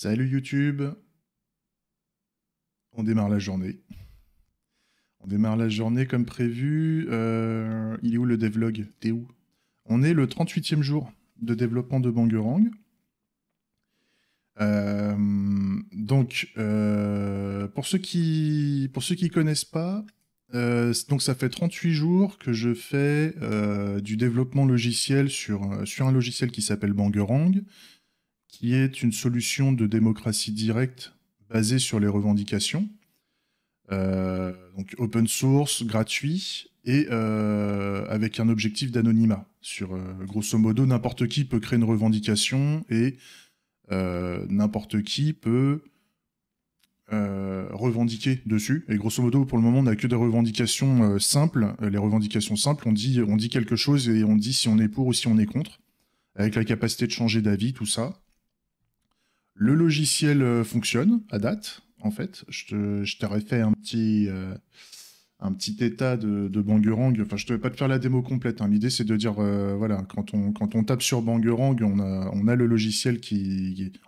Salut YouTube, on démarre la journée. On démarre la journée comme prévu. Il est où le devlog? T'es où? On est le 38e jour de développement de Bangerang. Pour ceux qui connaissent pas, donc ça fait 38 jours que je fais du développement logiciel sur un logiciel qui s'appelle Bangerang, qui est une solution de démocratie directe basée sur les revendications. Donc open source, gratuit, et avec un objectif d'anonymat. Grosso modo, n'importe qui peut créer une revendication et n'importe qui peut revendiquer dessus. Et grosso modo, pour le moment, on n'a que des revendications simples. Les revendications simples, on dit quelque chose et on dit si on est pour ou si on est contre, avec la capacité de changer d'avis, tout ça. Le logiciel fonctionne à date, en fait. Je t'aurais fait un petit état de Bangerang. Enfin, je ne devais pas te faire la démo complète, hein. L'idée, c'est de dire, voilà, quand on tape sur Bangerang, on a le logiciel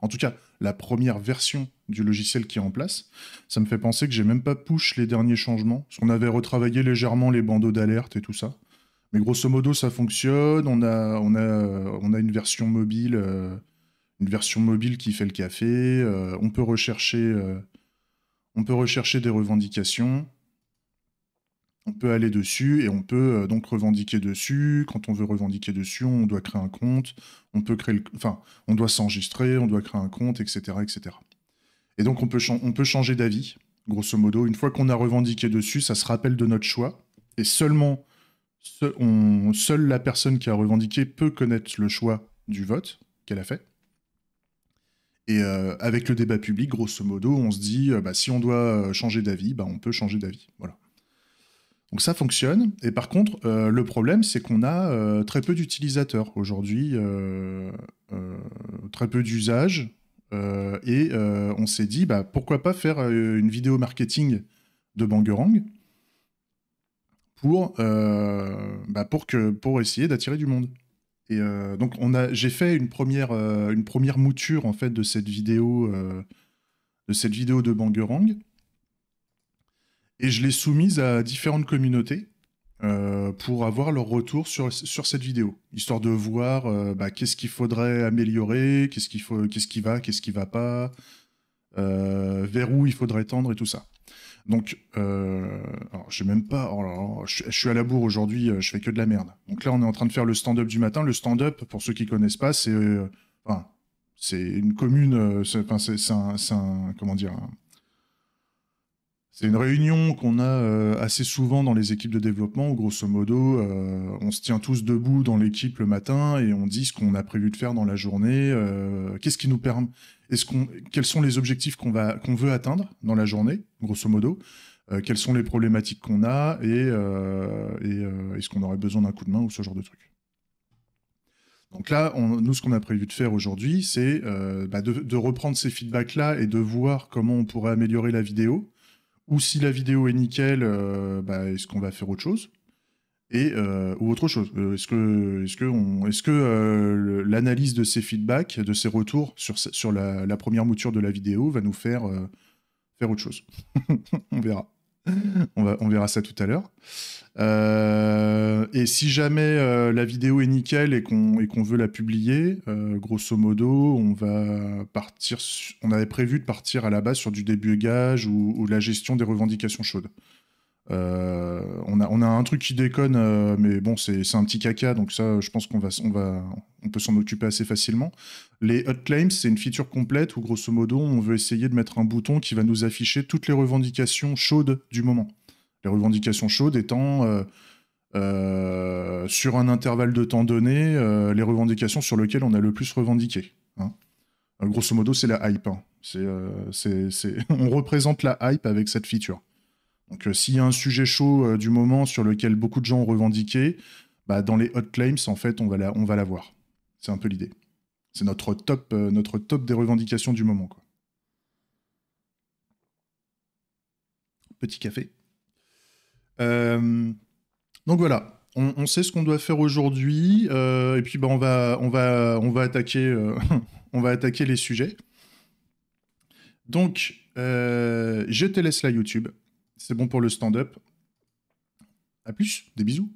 en tout cas, la première version du logiciel qui est en place. Ça me fait penser que j'ai même pas push les derniers changements, parce qu'on avait retravaillé légèrement les bandeaux d'alerte et tout ça. Mais grosso modo, ça fonctionne. On a une version mobile. Une version mobile qui fait le café, on peut rechercher des revendications, on peut aller dessus et on peut donc revendiquer dessus. Quand on veut revendiquer dessus, on doit créer un compte, on peut on doit s'enregistrer, on doit créer un compte, etc., etc. Et donc on peut changer d'avis, grosso modo. Une fois qu'on a revendiqué dessus, ça se rappelle de notre choix et seule la personne qui a revendiqué peut connaître le choix du vote qu'elle a fait. Et avec le débat public, grosso modo, on se dit, si on doit changer d'avis, on peut changer d'avis. Voilà. Donc ça fonctionne. Et par contre, le problème, c'est qu'on a très peu d'utilisateurs aujourd'hui, très peu d'usages. On s'est dit, pourquoi pas faire une vidéo marketing de Bangerang pour essayer d'attirer du monde. Et donc j'ai fait une première mouture en fait de cette vidéo de Bangerang, et je l'ai soumise à différentes communautés pour avoir leur retour sur cette vidéo, histoire de voir qu'est-ce qu'il faudrait améliorer, qu'est-ce qui va pas, vers où il faudrait tendre et tout ça. Donc, alors, j'ai même pas. Oh là là, je suis à la bourre aujourd'hui, je fais que de la merde. Donc là, on est en train de faire le stand-up du matin. Le stand-up, pour ceux qui connaissent pas, c'est une commune. Comment dire, c'est une réunion qu'on a assez souvent dans les équipes de développement, où grosso modo, on se tient tous debout dans l'équipe le matin et on dit ce qu'on a prévu de faire dans la journée, qu'est-ce qui nous permet, quels sont les objectifs qu'on veut atteindre dans la journée, grosso modo, quelles sont les problématiques qu'on a et est-ce qu'on aurait besoin d'un coup de main ou ce genre de truc. Donc là, nous, ce qu'on a prévu de faire aujourd'hui, c'est de reprendre ces feedbacks-là et de voir comment on pourrait améliorer la vidéo. Ou si la vidéo est nickel, est-ce qu'on va faire autre chose ou autre chose. Est-ce que l'analyse de ces feedbacks, de ces retours sur la première mouture de la vidéo va nous faire autre chose? On verra. On verra ça tout à l'heure. Et si jamais la vidéo est nickel et qu'on veut la publier, grosso modo, on avait prévu de partir à la base sur du débugage ou la gestion des revendications chaudes. On a un truc qui déconne, mais bon, c'est un petit caca, donc ça, je pense qu'on peut s'en occuper assez facilement. Les hot claims, c'est une feature complète où, grosso modo, on veut essayer de mettre un bouton qui va nous afficher toutes les revendications chaudes du moment. Les revendications chaudes étant, sur un intervalle de temps donné, les revendications sur lesquelles on a le plus revendiqué. Hein. Grosso modo, c'est la hype. Hein. On représente la hype avec cette feature. Donc, s'il y a un sujet chaud du moment sur lequel beaucoup de gens ont revendiqué, dans les hot claims, en fait, on va la voir. C'est un peu l'idée. C'est notre top des revendications du moment, quoi. Petit café. Donc voilà, on sait ce qu'on doit faire aujourd'hui, et puis on va attaquer, on va attaquer les sujets. Donc, je te laisse là, YouTube. C'est bon pour le stand-up. À plus, des bisous.